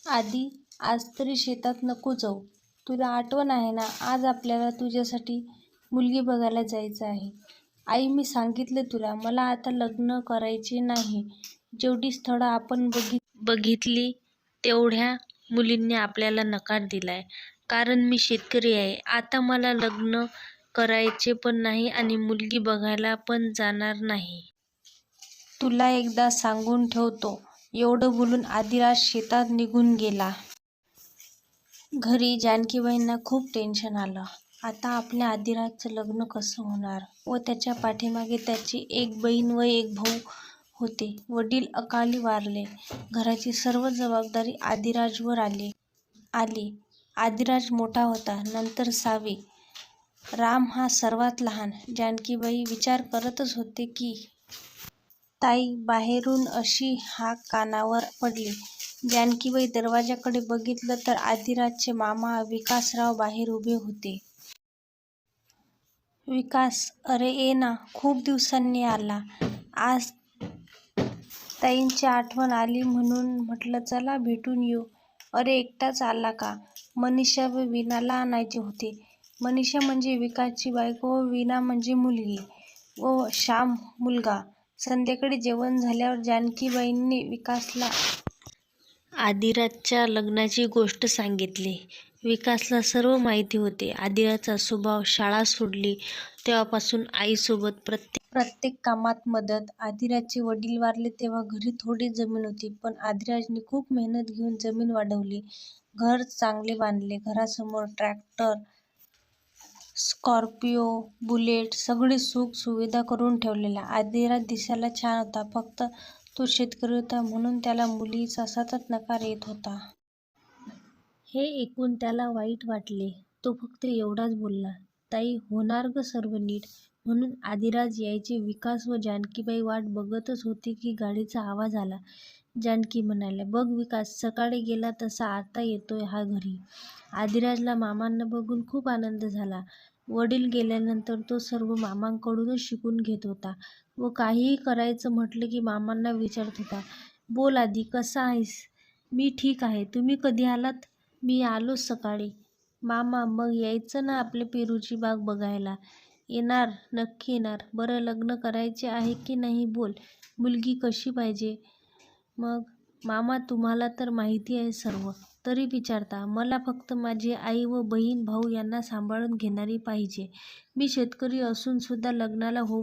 आधी आज तरी शेतात नको जाऊ. तुला आठवण आहे ना, आज आपल्याला तुझ्यासाठी मुलगी बघायला जायचं आहे. आई, मी सांगितलं तुला, मला आता लग्न करायचे नाही. जेवढी स्थळं आपण बघितली तेवढ्या मुलींनी आपल्याला नकार दिलाय. कारण मी शेतकरी आहे. आता मला लग्न करायचे पण नाही आणि मुलगी बघायला पण जाणार नाही. तुला एकदा सांगून ठेवतो. एवढं बोलून आदिराज शेतात निघून गेला. घरी जानकीबाईंना खूप टेन्शन आलं. आता आपल्या आदिराजचं लग्न कसं होणार? व त्याच्या पाठीमागे त्याची एक बहीण व एक भाऊ होते. वडील अकाली वारले. घराची सर्व जबाबदारी आदिराजवर आली. आदिराज मोठा होता, नंतर सावी. राम हा सर्वात लहान. जानकीबाई विचार करतच होते की ताई बाहेरून अशी हाक कानावर पडली. जानकीबाई दरवाजाकडे बघितलं तर आदिराजचे मामा विकासराव बाहेर उभे होते. विकास, अरे ये ना, खूप दिवसांनी आला. आज ताईंची आठवण आली म्हणून म्हटलं चला भेटून येऊ. अरे एकटाच आला का? मनीषा व वीणाला आणायचे होते. मनीषा म्हणजे विकासची बायको व वीणा म्हणजे मुलगी व श्याम मुलगा. संध्याकाळी जेवण झाल्यावर जानकीबाईंनी विकासला आदिराजच्या लग्नाची गोष्ट सांगितली. विकासला सर्व माहिती होते. आदिराजचा स्वभाव. शाळा सोडली तेव्हापासून आईसोबत प्रत्येक कामात मदत. आदिराजचे वडील वारले तेव्हा घरी थोडी जमीन होती, पण आदिराजने खूप मेहनत घेऊन जमीन वाढवली. घर चांगले बांधले. घरासमोर ट्रॅक्टर, स्कॉर्पिओ, बुलेट, सगळी सुख सुविधा करून ठेवलेल्या. आदिराज दिसायला छान होता, फक्त तो शेतकरी होता म्हणून त्याला मुलीचा सतत नकार येत होता. हे ऐकून त्याला वाईट वाटले. तो फक्त एवढाच बोलला, ताई होणार ग सर्व नीट. म्हणून आदिराज यायचे. विकास व जानकीबाई वाट बघतच होते की गाडीचा आवाज आला. जानकी म्हणाल्या, बघ विकास, सकाळी गेला तसा आता येतोय हा घरी. आदिराजला मामांना बघून खूप आनंद झाला. वडील गेल्यानंतर तो सर्व मामांकडूनच शिकून घेत होता व काहीही करायचं म्हटलं की मामांना विचारत होता. बोल आदी, कसा आहेस? मी ठीक आहे. तुम्ही कधी आलात? मी आलोच सकाळी. मामा, मग यायचं ना आपल्या पेरूची बाग बघायला. येणार, नक्की येणार. बरं, लग्न करायचे आहे की नाही बोल. मुलगी कशी पाहिजे? मग मामा, तुम्हाला तर माहिती आहे सर्व, तरी विचारता. मला फक्त माझी आई व बहीण भाऊ यांना सांभाळून घेणारी पाहिजे. मी शेतकरी असून सुद्धा लग्नाला हो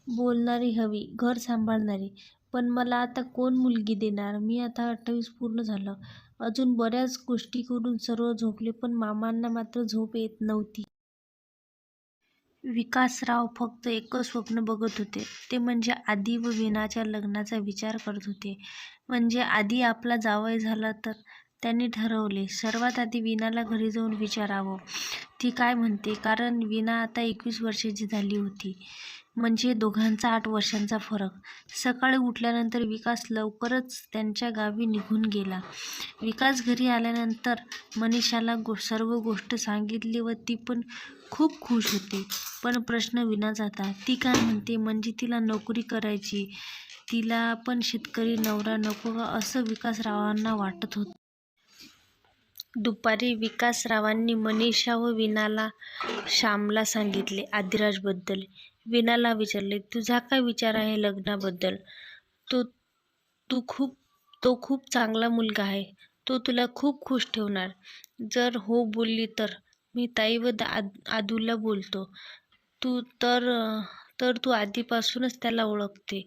बोलणारी हवी, घर सांभाळणारी. पण मला आता कोण मुलगी देणार? मी आता 28 पूर्ण झालं. अजून बऱ्याच गोष्टी करून सर्व झोपले, पण मामांना मात्र झोप येत नव्हती. विकासराव फक्त एकच स्वप्न बघत होते, ते म्हणजे आदी व वीणाच्या लग्नाचा विचार करत होते. म्हणजे आदी आपला जावई झाला तर. त्यांनी ठरवले सर्वात आधी वीणाला घरी जाऊन विचारावं ती काय म्हणते, कारण वीणा आता 21 वर्षाची झाली होती. म्हणजे दोघांचा 8 वर्षांचा फरक. सकाळी उठल्यानंतर विकास लवकरच त्यांच्या गावी निघून गेला. विकास घरी आल्यानंतर मनीषाला सर्व गोष्ट सांगितली व ती पण खूप खुश होती. पण प्रश्न वीणाचा होता. ती काय म्हणते? म्हणजे तिला नोकरी करायची, तिला पण शेतकरी नवरा नको का, असं विकासरावांना वाटत होतं. दुपारी विकासरावांनी मनीषा व वीणाला श्यामला सांगितले आदिराजबद्दल. वीणाला विचारले, तुझा काय विचार आहे लग्नाबद्दल? तो तो खूप चांगला मुलगा आहे. तो तुला खूप खुश ठेवणार. जर हो बोलली तर मी ताई व आदूला बोलतो. तू तर तू आधीपासूनच त्याला ओळखते.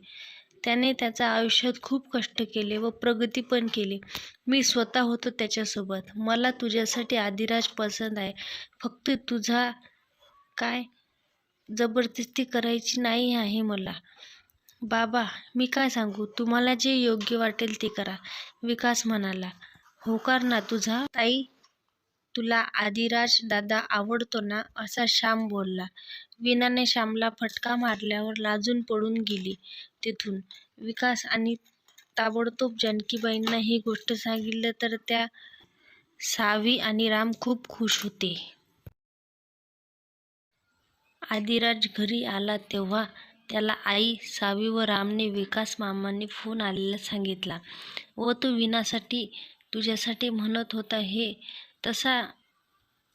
त्याने त्याच्या आयुष्यात खूप कष्ट केले व प्रगती पण केली. मी स्वतः होतो त्याच्यासोबत. मला तुझ्यासाठी आदिराज पसंत आहे. फक्त तुझा काय जबरदस्ती करायची नाही आहे मला. बाबा, मी काय सांगू? तुम्हाला जे योग्य वाटेल ते करा, विकास म्हणाला. होकार ना तुझा? ताई, तुला आदिराज दादा आवडतो ना, असा श्याम बोलला. वीणाने श्यामला फटका मारल्यावर लाजून पळून गेली तिथून. विकास आणि ताबडतोब जानकीबाईंना ही गोष्ट सांगितली तर त्या सावी आणि राम खूप खुश होते. आदिराज घरी आला तेव्हा त्याला आई, सावी व रामने विकास मामांनी फोन आलेला सांगितला व तो वीणासाठी तुझ्यासाठी म्हणत होता हे. तसा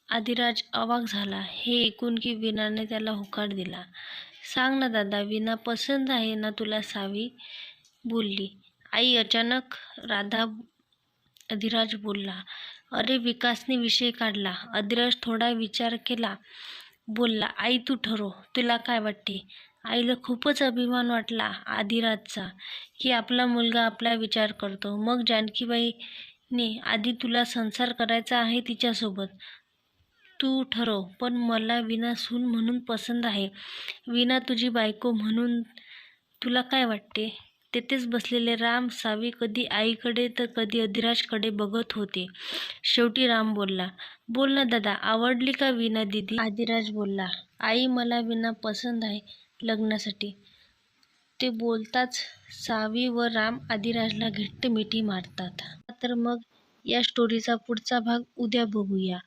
आदिराज अवाक झाला हे ऐकून की वीणाने त्याला होकार दिला. सांग ना दादा, वीणा पसंत आहे ना तुला? सावी बोलली. आई अचानक अधिराज बोलला. अरे, विकासने विषय काढला. अधिराज थोडा विचार केला, बोलला. आई तू ठरव, तुला काय वाटते? आईला खूपच अभिमान वाटला अधिराजचा की आपला मुलगा आपला विचार करतो. मग जानकीबाईने, आधी तुला संसार करायचा आहे तिच्यासोबत, तू ठरव. पण मला वीणा सून म्हणून पसंत आहे. वीणा तुझी बायको म्हणून तुला काय वाटते? तेथेच बसलेले राम, सावी कधी आईकडे तर कधी अधिराजकडे बघत होते. शेवटी राम बोलला. बोल ना दादा, आवडली का वीणा दीदी? अधिराज बोलला. आई, मला वीणा पसंत आहे लग्नासाठी. ते बोलताच सावी व राम अधिराजला घट्ट मिठी मारतात. तर मग या स्टोरीचा पुढचा भाग उद्या बघूया.